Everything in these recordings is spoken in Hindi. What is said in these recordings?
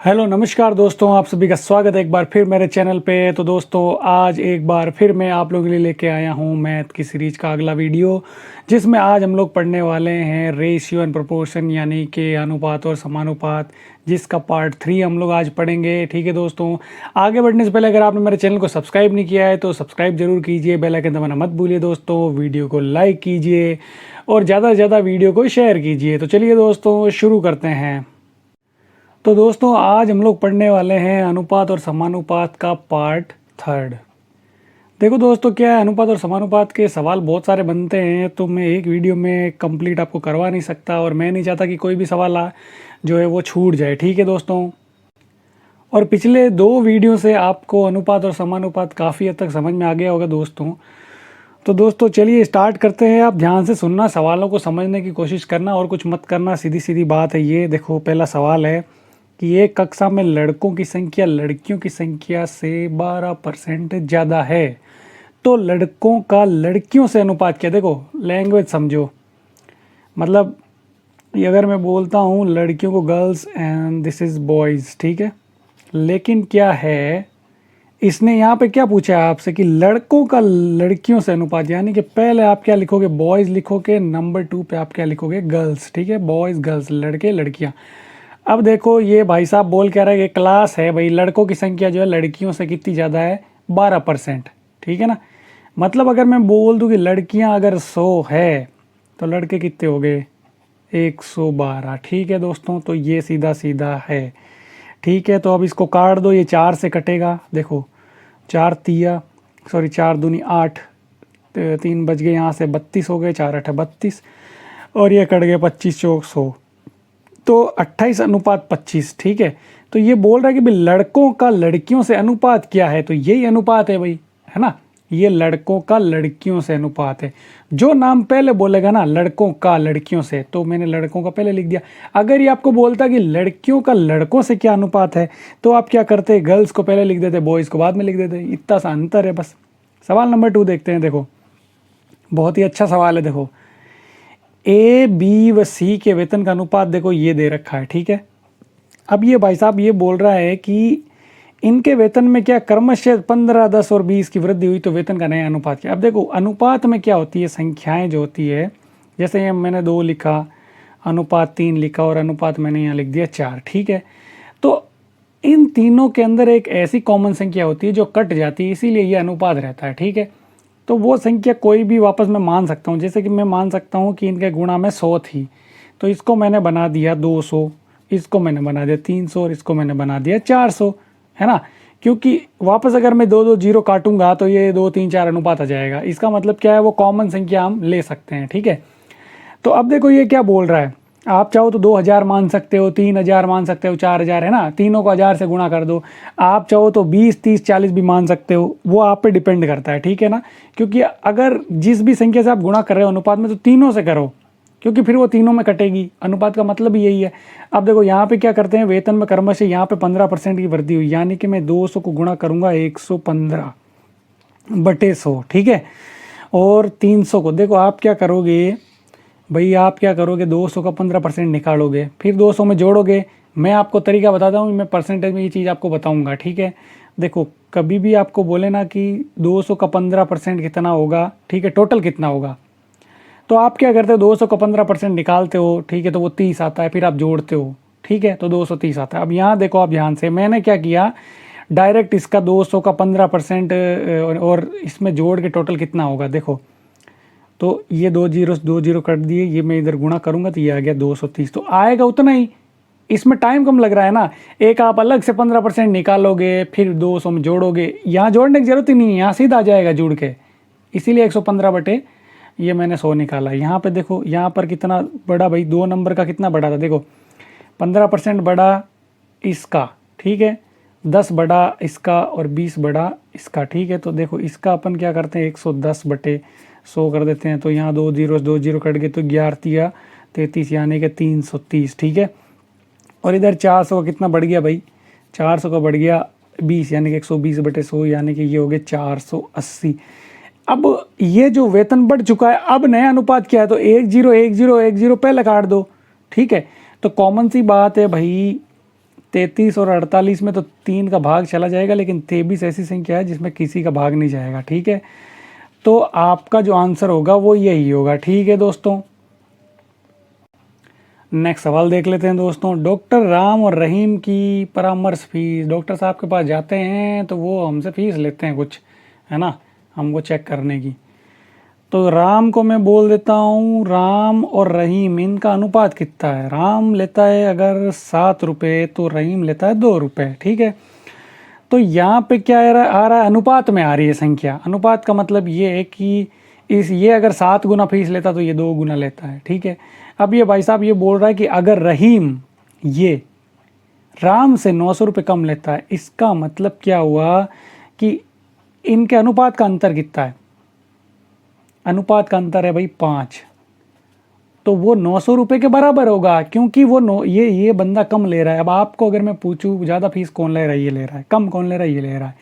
हेलो नमस्कार दोस्तों, आप सभी का स्वागत है एक बार फिर मेरे चैनल पे। तो दोस्तों आज एक बार फिर मैं आप लोगों के लिए लेके आया हूँ मैथ की सीरीज का अगला वीडियो, जिसमें आज हम लोग पढ़ने वाले हैं रेशियो एंड प्रोपोर्शन, यानी कि अनुपात और समानुपात, जिसका पार्ट 3 हम लोग आज पढ़ेंगे। ठीक है दोस्तों, आगे बढ़ने से पहले अगर आपने मेरे चैनल को सब्सक्राइब नहीं किया है तो सब्सक्राइब जरूर कीजिए, बेल आइकन दबाना मत भूलिए दोस्तों, वीडियो को लाइक कीजिए और ज़्यादा से ज़्यादा वीडियो को शेयर कीजिए। तो चलिए दोस्तों शुरू करते हैं। तो दोस्तों आज हम लोग पढ़ने वाले हैं अनुपात और समानुपात का पार्ट 3। देखो दोस्तों, क्या है, अनुपात और समानुपात के सवाल बहुत सारे बनते हैं, तो मैं एक वीडियो में कंप्लीट आपको करवा नहीं सकता और मैं नहीं चाहता कि कोई भी सवाल जो है वो छूट जाए। ठीक है दोस्तों, और पिछले 2 वीडियो से आपको अनुपात और समानुपात काफ़ी हद तक समझ में आ गया होगा दोस्तों। तो दोस्तों चलिए स्टार्ट करते हैं। आप ध्यान से सुनना, सवालों को समझने की कोशिश करना और कुछ मत करना, सीधी सीधी बात है ये। देखो पहला सवाल है कि एक कक्षा में लड़कों की संख्या लड़कियों की संख्या से 12% ज़्यादा है, तो लड़कों का लड़कियों से अनुपात क्या। देखो लैंग्वेज समझो, मतलब ये अगर मैं बोलता हूँ लड़कियों को girls and this is boys, ठीक है, लेकिन क्या है, इसने यहाँ पे क्या पूछा है आपसे कि लड़कों का लड़कियों से अनुपात, यानी कि पहले आप क्या लिखोगे, बॉयज़ लिखोगे, नंबर 2 पे आप क्या लिखोगे, गर्ल्स। ठीक है, बॉयज़ गर्ल्स, लड़के लड़कियाँ। अब देखो ये भाई साहब बोल क्या रहा है कि क्लास है भाई, लड़कों की संख्या जो है लड़कियों से कितनी ज़्यादा है, 12%। ठीक है ना, मतलब अगर मैं बोल दूँ कि लड़कियां अगर 100 है तो लड़के कितने हो गए, 112। ठीक है दोस्तों, तो ये सीधा सीधा है। ठीक है, तो अब इसको काट दो, ये 4 से कटेगा। देखो 4 दूनी 8, 3 बच गए, यहाँ से 32 हो गए, 4 8 32, और ये कट गए 25 चौक 100, तो 28:25। ठीक है, तो ये बोल रहा है कि भाई लड़कों का लड़कियों से अनुपात क्या है, तो यही अनुपात है भाई, है ना, ये लड़कों का लड़कियों से अनुपात है। जो नाम पहले बोलेगा ना लड़कों का लड़कियों से, तो मैंने लड़कों का पहले लिख दिया। अगर ये आपको बोलता कि लड़कियों का लड़कों से क्या अनुपात है, तो आप क्या करते, गर्ल्स को पहले लिख देते, बॉयज़ को बाद में लिख देते। इतना सा अंतर है बस। सवाल नंबर 2 देखते हैं। देखो बहुत ही अच्छा सवाल है। देखो ए बी व सी के वेतन का अनुपात देखो ये दे रखा है। ठीक है, अब ये भाई साहब ये बोल रहा है कि इनके वेतन में क्या क्रमशः 15, 10 और 20 की वृद्धि हुई, तो वेतन का नया अनुपात क्या। अब देखो अनुपात में क्या होती है, संख्याएं जो होती है, जैसे ये मैंने 2 लिखा, अनुपात 3 लिखा और अनुपात मैंने यहाँ लिख दिया 4। ठीक है, तो इन तीनों के अंदर एक ऐसी कॉमन संख्या होती है जो कट जाती है, इसीलिए ये अनुपात रहता है। ठीक है, तो वो संख्या कोई भी वापस मैं मान सकता हूँ, जैसे कि मैं मान सकता हूँ कि इनके गुणा में 100 थी, तो इसको मैंने बना दिया 200, इसको मैंने बना दिया 300 और इसको मैंने बना दिया 400, है ना, क्योंकि वापस अगर मैं 2 2 जीरो काटूंगा तो ये 2 3 4 अनुपात आ जाएगा। इसका मतलब क्या है, वो कॉमन संख्या हम ले सकते हैं। ठीक है, तो अब देखो ये क्या बोल रहा है, आप चाहो तो 2000 मान सकते हो, 3000 मान सकते हो, 4000, है ना, तीनों को 1000 से गुणा कर दो। आप चाहो तो 20 30 40 भी मान सकते हो, वो आप पे डिपेंड करता है। ठीक है ना, क्योंकि अगर जिस भी संख्या से आप गुणा कर रहे हो अनुपात में, तो तीनों से करो, क्योंकि फिर वो तीनों में कटेगी। अनुपात का मतलब ही यही है। अब देखो यहाँ पे क्या करते हैं, वेतन में क्रमशः यहाँ पे 15% की वृद्धि हुई, यानी कि मैं 200 को गुणा करूंगा 115/100। ठीक है, और 300 को देखो आप क्या करोगे भाई, आप क्या करोगे, 200 का 15% निकालोगे, फिर 200 में जोड़ोगे। मैं आपको तरीका बताता हूँ, मैं परसेंटेज में ये चीज़ आपको बताऊँगा। ठीक है, देखो कभी भी आपको बोले ना कि 200 का 15% कितना होगा, ठीक है, टोटल कितना होगा, तो आप क्या करते हो, 200 का 15% निकालते हो। ठीक है, तो वो 30 आता है, फिर आप जोड़ते हो। ठीक है, तो 230 आता है। अब यहाँ देखो आप ध्यान से, मैंने क्या किया, डायरेक्ट इसका 200 का 15% और इसमें जोड़ के टोटल कितना होगा देखो, तो ये 2 जीरो कट दिए, ये मैं इधर गुणा करूंगा तो ये आ गया 230, तो आएगा उतना ही। इसमें टाइम कम लग रहा है ना, एक आप अलग से 15% निकालोगे, फिर 200 में जोड़ोगे, यहाँ जोड़ने की जरूरत ही नहीं है, यहाँ सीधा आ जाएगा जुड़ के, इसीलिए 115 बटे ये मैंने 100 निकाला। यहाँ पे देखो, यहाँ पर कितना बड़ा भाई, 2 नंबर का कितना बड़ा था, देखो 15% बड़ा इसका, ठीक है, 10 बड़ा इसका और 20 बड़ा इसका। ठीक है, तो देखो इसका अपन क्या करते हैं, 110/100 कर देते हैं, तो यहाँ 2 जीरो कट गए, तो 11 33 यानी कि 330। ठीक है, और इधर 400 का कितना बढ़ गया भाई, 400 का बढ़ गया 20, यानी कि 120/100, यानी कि ये हो गया 480। अब ये जो वेतन बढ़ चुका है, अब नया अनुपात क्या है, तो 10 10 10 पहले काट दो। ठीक है, तो कॉमन सी बात है भाई, 33 और 48 में तो 3 का भाग चला जाएगा, लेकिन 23 ऐसी संख्या है जिसमें किसी का भाग नहीं जाएगा। ठीक है, तो आपका जो आंसर होगा वो यही होगा। ठीक है दोस्तों, नेक्स्ट सवाल देख लेते हैं दोस्तों। डॉक्टर राम और रहीम की परामर्श फीस। डॉक्टर साहब के पास जाते हैं तो वो हमसे फीस लेते हैं कुछ, है ना, हमको चेक करने की। तो राम को मैं बोल देता हूँ, राम और रहीम इनका अनुपात कितना है। राम लेता है अगर 7 रुपये तो रहीम लेता है 2 रुपये। ठीक है, तो यहाँ पे क्या आ रहा है, अनुपात में आ रही है संख्या। अनुपात का मतलब ये है कि ये अगर 7 गुना फीस लेता तो ये 2 गुना लेता है। ठीक है, अब ये भाई साहब ये बोल रहा है कि अगर रहीम ये राम से 900 रुपये कम लेता है, इसका मतलब क्या हुआ कि इनके अनुपात का अंतर कितना है। अनुपात का अंतर है भाई 5, तो वो 900 रुपये के बराबर होगा, क्योंकि वो ये बंदा कम ले रहा है। अब आपको अगर मैं पूछूं ज़्यादा फीस कौन ले रहा है, ये ले रहा है, कम कौन ले रहा है, ये ले रहा है।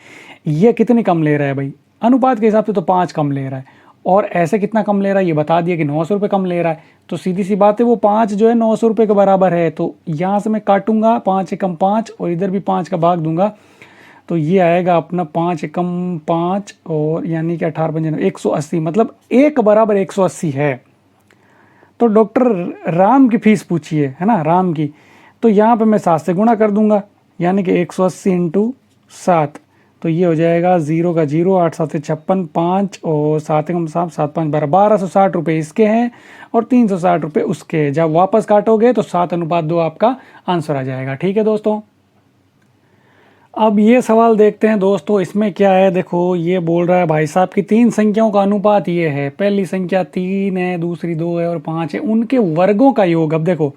ये कितनी कम ले रहा है भाई, अनुपात के हिसाब से तो 5 कम ले रहा है, और ऐसे कितना कम ले रहा है ये बता दिया कि 900 रुपये कम ले रहा है। तो सीधी सी बात है वो 5 जो है 900 रुपये के बराबर है। तो यहाँ से मैं काटूंगा 5 एकम 5 और इधर भी 5 का भाग दूंगा, तो ये आएगा अपना 5 एकम 5 और यानी कि 18 180, मतलब 1 बराबर 180 है। तो डॉक्टर राम की फीस पूछिए, है ना, राम की, तो यहाँ पे मैं 7 से गुणा कर दूंगा, यानी कि 180 इंटू 7, तो ये हो जाएगा 0 का 0, 8 7 56, 5 और 7 एकम 7, 7 5 12, 1260 रुपये इसके हैं और 360 रुपये उसके हैं। जब वापस काटोगे तो 7:2 आपका आंसर आ जाएगा। ठीक है दोस्तों, अब ये सवाल देखते हैं दोस्तों। इसमें क्या है, देखो ये बोल रहा है भाई साहब कि 3 संख्याओं का अनुपात ये है। पहली संख्या 3 है, दूसरी 2 है और 5 है, उनके वर्गों का योग। अब देखो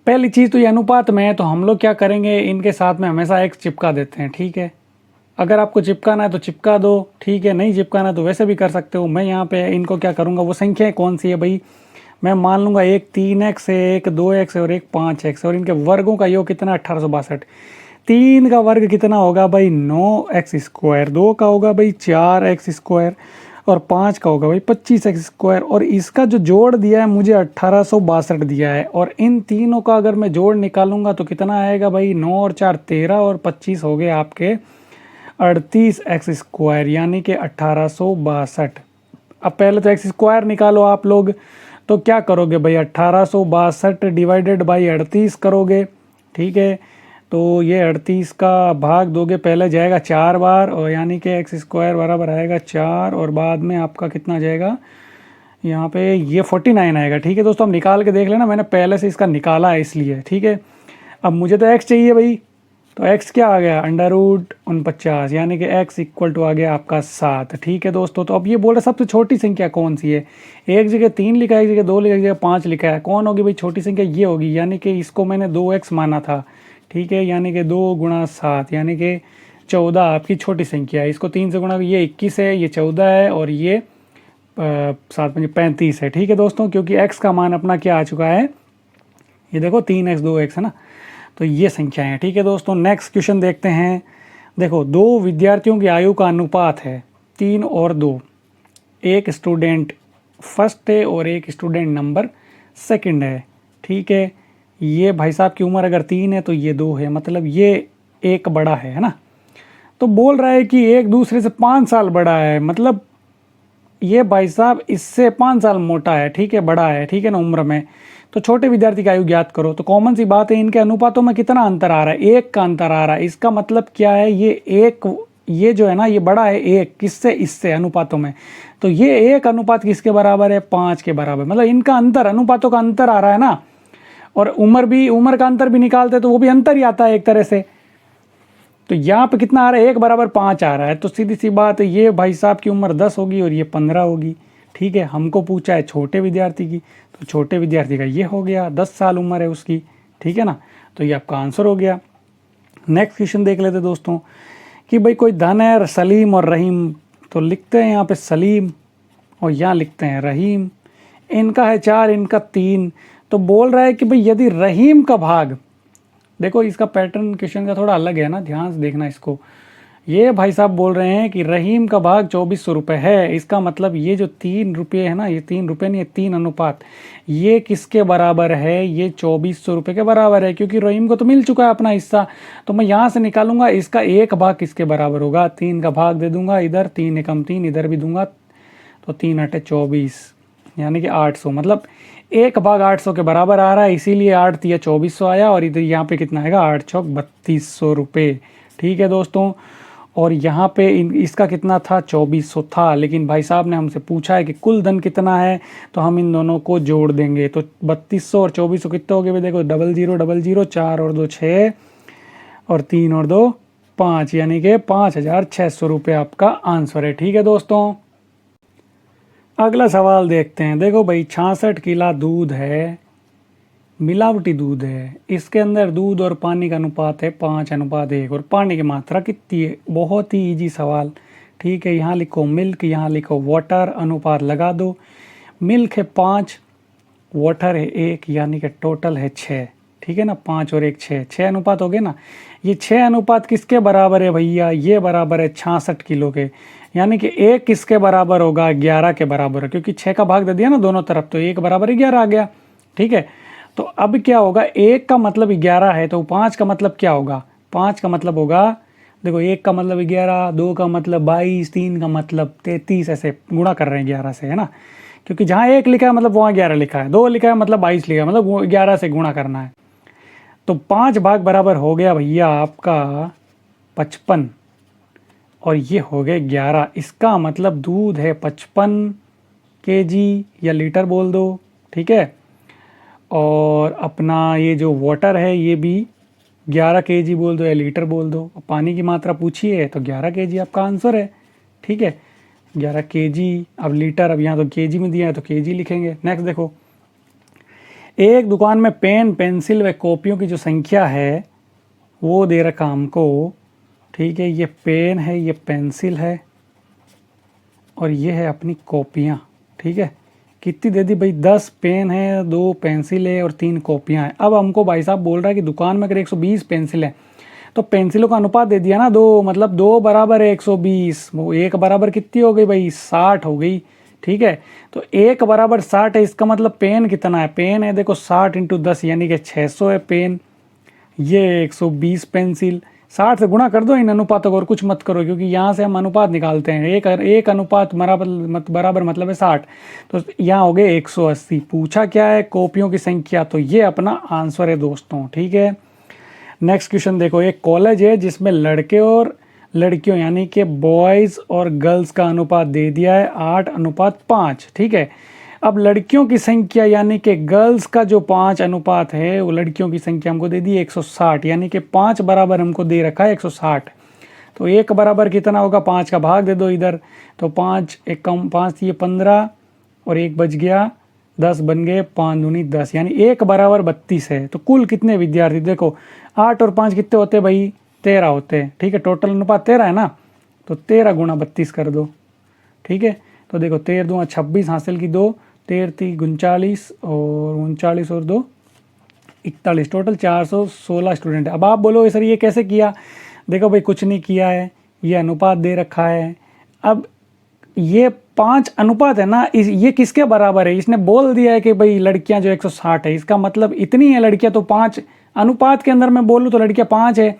पहली चीज़ तो ये अनुपात में है, तो हम लोग क्या करेंगे, इनके साथ में हमेशा x चिपका देते हैं। ठीक है, अगर आपको चिपकाना है तो चिपका दो, ठीक है, नहीं चिपकाना है तो वैसे भी कर सकते हो। मैं यहाँ पे इनको क्या करूँगा, वो संख्या कौन सी है भाई, मैं मान लूँगा एक 3x है, एक 2x है और एक 5x, और इनके वर्गों का योग कितना, 1862। 3 का वर्ग कितना होगा भाई, 9x स्क्वायर, 2 का होगा भाई 4x स्क्वायर और 5 का होगा भाई 25x स्क्वायर, और इसका जो जोड़ दिया है मुझे 1862 दिया है। और इन तीनों का अगर मैं जोड़ निकालूंगा तो कितना आएगा भाई, 9 और 4 13 और 25 हो गए आपके 38x स्क्वायर, यानी कि 1862। अब पहले तो x स्क्वायर निकालो आप लोग, तो क्या करोगे भाई, 1862 डिवाइडेड बाई 38 करोगे। ठीक है, तो ये 38 का भाग दोगे, पहले जाएगा 4 बार, और यानी कि x स्क्वायर बराबर आएगा 4, और बाद में आपका कितना जाएगा यहाँ पे, ये 49 आएगा। ठीक है दोस्तों, हम निकाल के देख लेना, मैंने पहले से इसका निकाला है इसलिए। ठीक है, अब मुझे तो x चाहिए भाई, तो x क्या आ गया, √49, यानी कि x इक्वल टू आ गया आपका 7। ठीक है दोस्तों, तो अब ये बोल रहे सबसे छोटी संख्या कौन सी है। एक जगह 3 लिखा है, एक जगह 2 लिखा है, एक जगह 5 लिखा है, कौन होगी भाई छोटी संख्या, ये होगी, यानी कि इसको मैंने 2x माना था। ठीक है, यानी कि 2 गुणा 7 यानी कि 14 आपकी छोटी संख्या है। इसको 3 से गुणा, ये 21 है, ये 14 है और ये 7 5 35 है। ठीक है दोस्तों, क्योंकि x का मान अपना क्या आ चुका है, ये देखो 3x 2x है ना, तो ये संख्या है। ठीक है दोस्तों, नेक्स्ट क्वेश्चन देखते हैं। देखो 2 विद्यार्थियों की आयु का अनुपात है 3 और 2, एक स्टूडेंट फर्स्ट है और एक स्टूडेंट नंबर सेकंड है। ठीक है, ये भाई साहब की उम्र अगर 3 है तो ये 2 है, मतलब ये एक बड़ा है ना। तो बोल रहा है कि एक दूसरे से 5 साल बड़ा है, मतलब ये भाई साहब इससे 5 साल मोटा है। ठीक है, बड़ा है, ठीक है ना, उम्र में। तो छोटे विद्यार्थी की आयु ज्ञात करो। तो कॉमन सी बात है, इनके अनुपातों में कितना अंतर आ रहा है, 1 का अंतर आ रहा है। इसका मतलब क्या है, ये जो है ना, ये बड़ा है 1 किससे, इससे अनुपातों में। तो ये 1 अनुपात किसके बराबर है, 5 के बराबर, मतलब इनका अंतर, अनुपातों का अंतर आ रहा है ना। और उम्र का अंतर भी निकालते तो वो भी अंतर ही आता है एक तरह से। तो यहाँ पे कितना आ रहा है, 1 बराबर 5 आ रहा है। तो सीधी सी बात है, ये भाई साहब की उम्र 10 होगी और ये 15 होगी। ठीक है, हमको पूछा है छोटे विद्यार्थी की, तो छोटे विद्यार्थी का ये हो गया, 10 साल उम्र है उसकी। ठीक है ना, तो ये आपका आंसर हो गया। नेक्स्ट क्वेश्चन देख लेते दोस्तों कि भाई कोई धन है सलीम और रहीम, तो लिखते हैं यहाँ पे सलीम और यहाँ लिखते हैं रहीम। इनका है 4, इनका 3। तो बोल रहा है कि भाई यदि रहीम का भाग, देखो इसका पैटर्न क्वेश्चन का थोड़ा अलग है ना, ध्यान से देखना इसको। ये भाई साहब बोल रहे हैं कि रहीम का भाग 2400 रुपये है। इसका मतलब ये जो 3 रुपये है ना, ये 3 रुपये नहीं है, 3 अनुपात, ये किसके बराबर है? ये 2400 रुपये के बराबर है, क्योंकि रहीम को तो मिल चुका है अपना हिस्सा। तो मैं यहाँ से निकालूंगा इसका एक भाग किसके बराबर होगा, 3 का भाग दे दूंगा इधर, 3 एकम 3 इधर भी दूंगा, तो 3 अटे 24, यानी कि 800। मतलब एक भाग 800 के बराबर आ रहा है, इसीलिए 8 दिया 2400 आया, और इधर यहाँ पे कितना आएगा, 8 चौक 3200 रुपये। ठीक है दोस्तों, और यहाँ पे इसका कितना था, 2400 था, लेकिन भाई साहब ने हमसे पूछा है कि कुल धन कितना है, तो हम इन दोनों को जोड़ देंगे। तो 3200 और 2400 कितने हो गए, देखो 0000, 4 और 2 6 और 3 और 2 5, यानी कि 5600 रुपये आपका आंसर है। ठीक है दोस्तों, अगला सवाल देखते हैं। देखो भाई 66 किलो दूध है, मिलावटी दूध है, इसके अंदर दूध और पानी का अनुपात है 5:1, और पानी की मात्रा कितनी है? बहुत ही इजी सवाल। ठीक है, यहाँ लिखो मिल्क, यहाँ लिखो वाटर, अनुपात लगा दो। मिल्क है 5, वाटर है 1, यानी कि टोटल है 6। ठीक है ना, 5 और 1 6, 6 अनुपात हो गए ना। ये 6 अनुपात किसके बराबर है भैया? ये बराबर है 66 किलो के, यानी कि 1 किसके बराबर होगा? 11 के बराबर है, क्योंकि 6 का भाग दे दिया ना दोनों तरफ, तो 1 बराबर 11 आ गया। ठीक है, तो अब क्या होगा, 1 का मतलब 11 है, तो 5 का मतलब क्या होगा? 5 का मतलब होगा, देखो 1 का मतलब 11, 2 का मतलब 22, 3 का मतलब 33, ऐसे गुणा कर रहे हैं 11 से, है ना, क्योंकि जहाँ 1 लिखा है मतलब वहाँ 11 लिखा है, 2 लिखा है मतलब 22 लिखा है, मतलब 11 से गुणा करना है। तो 5 भाग बराबर हो गया भैया आपका 55, और ये हो गए 11। इसका मतलब दूध है 55 केजी या लीटर बोल दो। ठीक है, और अपना ये जो वाटर है ये भी 11 केजी बोल दो या लीटर बोल दो। पानी की मात्रा पूछी है तो 11 केजी आपका आंसर है। ठीक है, 11 केजी। अब लीटर, अब यहाँ तो केजी में दिया है तो केजी लिखेंगे। नेक्स्ट देखो, एक दुकान में पेन, पेंसिल व कॉपियों की जो संख्या है वो दे रखा हमको। ठीक है, ये पेन है, ये पेंसिल है, और ये है अपनी कॉपियाँ। ठीक है, कितनी दे दी भाई? 10 पेन है, 2 पेंसिल है और 3 कॉपियाँ हैं। अब हमको भाई साहब बोल रहा है कि दुकान में अगर 120 पेंसिल है तो पेंसिलों का अनुपात दे दिया ना 2, मतलब 2 बराबर है 120, वो 1 बराबर कितनी हो गई भाई? 60 हो गई। ठीक है, तो 1 बराबर 60 है, इसका मतलब पेन कितना है? पेन है देखो 60 × 10, यानी कि 600 है पेन। ये 120 पेंसिल, 60 से गुणा कर दो इन अनुपातों को, और कुछ मत करो, क्योंकि यहाँ से हम अनुपात निकालते हैं। एक अनुपात बराबर मतलब है 60, तो यहाँ हो गए 180। पूछा क्या है? कॉपियों की संख्या, तो ये अपना आंसर है दोस्तों। ठीक है, नेक्स्ट क्वेश्चन देखो, एक कॉलेज है जिसमें लड़के और लड़कियों यानी कि बॉयज़ और गर्ल्स का अनुपात दे दिया है 8:5। ठीक है, अब लड़कियों की संख्या यानी कि गर्ल्स का जो 5 अनुपात है, वो लड़कियों की संख्या हमको दे दी 160, यानी कि 5 बराबर हमको दे रखा है 160। तो 1 बराबर कितना होगा? 5 का भाग दे दो इधर, तो 5 एक कम 5 ये 15, और 1 बच गया 10 बन गए, 5 दूनी 10, यानी 1 बराबर 32 है। तो कुल कितने विद्यार्थी? देखो 8 और 5 कितने होते हैं भाई? 13 होते हैं। ठीक है, टोटल अनुपात 13 है ना, तो 13 × 32 कर दो। ठीक है, तो देखो 13 दूँ 26 हासिल की 2, 13 × 39, और 39 और 2 41, टोटल 416 स्टूडेंट है। अब आप बोलो सर ये कैसे किया? देखो भाई कुछ नहीं किया है, ये अनुपात दे रखा है। अब ये 5 अनुपात है ना, ये किसके बराबर है? इसने बोल दिया है कि भाई लड़कियां जो 160 है, इसका मतलब इतनी है लड़कियां, तो 5 अनुपात के अंदर मैं बोलूँ तो लड़कियां 5 है,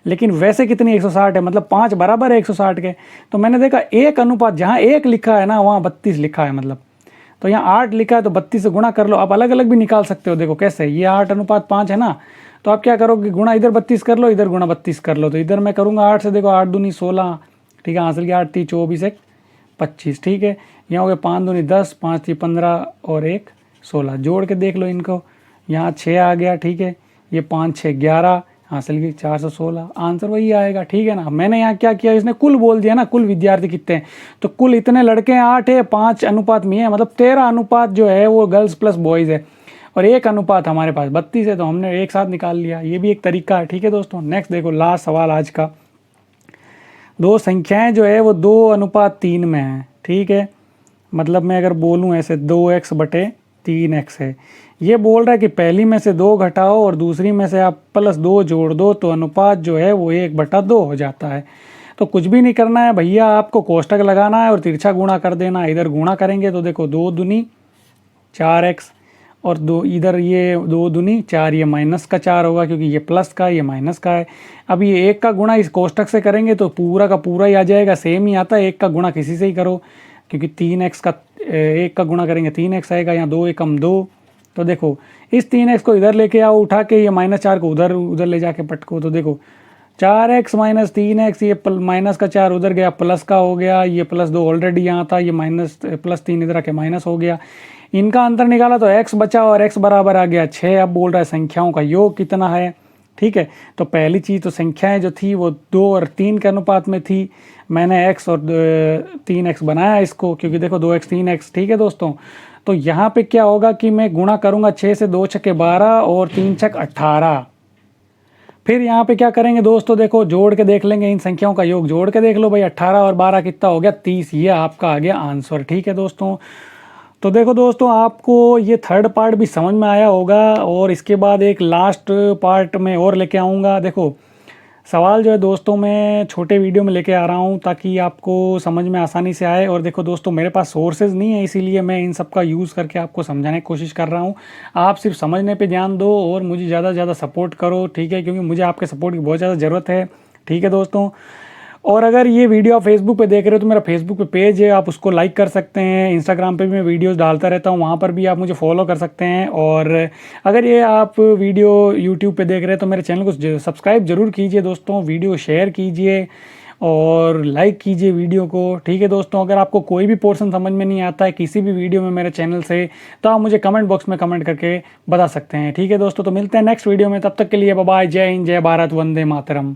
लेकिन वैसे कितनी 160 है, मतलब 5 बराबर है 160 के। तो मैंने देखा एक अनुपात, जहाँ 1 लिखा है ना वहाँ 32 लिखा है, मतलब तो यहाँ 8 लिखा है तो 32 से गुणा कर लो। आप अलग अलग भी निकाल सकते हो। देखो कैसे, ये 8:5 है ना, तो आप क्या करोगे? गुणा इधर 32 कर लो, इधर गुणा 32 कर लो। तो इधर मैं करूँगा 8 से, देखो 8 दूनी 16। ठीक है, हासिल की 8 × 24 1 25। ठीक है, यहाँ हो गया 5 दूनी 10, 5 × 15 और 1 16। जोड़ के देख लो इनको, यहाँ 6 आ गया। ठीक है, ये 5 6 11, हासिल की 416, आंसर वही आएगा। ठीक है ना, मैंने यहाँ क्या किया, इसने कुल बोल दिया ना, कुल विद्यार्थी कितने हैं, तो कुल इतने लड़के हैं 8 है, 5 अनुपात में है, मतलब 13 अनुपात जो है वो गर्ल्स प्लस बॉयज़ है, और 1 अनुपात हमारे पास 32 है, तो हमने एक साथ निकाल लिया। ये भी एक तरीका है। ठीक है दोस्तों, नेक्स्ट देखो, लास्ट सवाल आज का। दो संख्याएं जो है वो 2:3 में है। ठीक है, मतलब मैं अगर बोलूँ ऐसे 2x/3x है। ये बोल रहा है कि पहली में से 2 घटाओ और दूसरी में से आप +2 जोड़ दो, तो अनुपात जो है वो 1/2 हो जाता है। तो कुछ भी नहीं करना है भैया, आपको कोष्टक लगाना है और तिरछा गुणा कर देना है। इधर गुणा करेंगे तो देखो 2 दूनी 4x और 2 इधर ये 2 दूनी 4, ये माइनस का 4 होगा क्योंकि ये प्लस का ये माइनस का है। अब ये 1 का गुणा इस कोष्टक से करेंगे तो पूरा का पूरा ही आ जाएगा, सेम ही आता है। 1 का गुणा किसी से ही करो क्योंकि 3x का 1 का गुणा करेंगे 3x आएगा, यहाँ 2 एकम 2। तो देखो इस 3x को इधर लेके आओ उठा के, ये -4 को उधर ले जाके पटको, तो देखो 4x - 3x, ये माइनस का 4 उधर गया, प्लस का हो गया, ये +2 ऑलरेडी यहाँ था, ये +3 इधर आके माइनस हो गया। इनका अंतर निकाला तो x बचा और x बराबर आ गया 6। अब बोल रहा है संख्याओं का योग कितना है, ठीक है। तो पहली चीज़ तो संख्याएं जो थी वो 2 और 3 के अनुपात में थी। मैंने x और 3x बनाया इसको क्योंकि देखो 2x 3x, ठीक है दोस्तों। तो यहाँ पे क्या होगा कि मैं गुणा करूँगा 6 से 2 छक्के 12 और 3 छक 18। फिर यहाँ पे क्या करेंगे दोस्तों, देखो जोड़ के देख लेंगे, इन संख्याओं का योग जोड़ के देख लो भाई, 18 और 12 कितना हो गया 30। ये आपका आ गया आंसर, ठीक है दोस्तों। तो देखो दोस्तों आपको ये थर्ड पार्ट भी समझ में आया होगा और इसके बाद एक लास्ट पार्ट में और लेके आऊँगा। देखो सवाल जो है दोस्तों मैं छोटे वीडियो में लेके आ रहा हूँ ताकि आपको समझ में आसानी से आए। और देखो दोस्तों मेरे पास सोर्सेज नहीं है, इसीलिए मैं इन सब का यूज़ करके आपको समझाने की कोशिश कर रहा हूँ। आप सिर्फ समझने पे ध्यान दो और मुझे ज़्यादा से ज़्यादा सपोर्ट करो, ठीक है, क्योंकि मुझे आपके सपोर्ट की बहुत ज़्यादा ज़रूरत है, ठीक है दोस्तों। और अगर ये वीडियो आप फेसबुक पे देख रहे हो तो मेरा फेसबुक पे पेज है, आप उसको लाइक कर सकते हैं। इंस्टाग्राम पे भी मैं वीडियोस डालता रहता हूँ, वहाँ पर भी आप मुझे फॉलो कर सकते हैं। और अगर ये आप वीडियो यूट्यूब पे देख रहे हैं तो मेरे चैनल को सब्सक्राइब जरूर कीजिए दोस्तों, वीडियो शेयर कीजिए और लाइक कीजिए वीडियो को, ठीक है दोस्तों। अगर आपको कोई भी पोर्शन समझ में नहीं आता है किसी भी वीडियो में मेरे चैनल से, तो आप मुझे कमेंट बॉक्स में कमेंट करके बता सकते हैं, ठीक है दोस्तों। तो मिलते हैं नेक्स्ट वीडियो में, तब तक के लिए बाय बाय, जय हिंद, जय भारत, वंदे मातरम।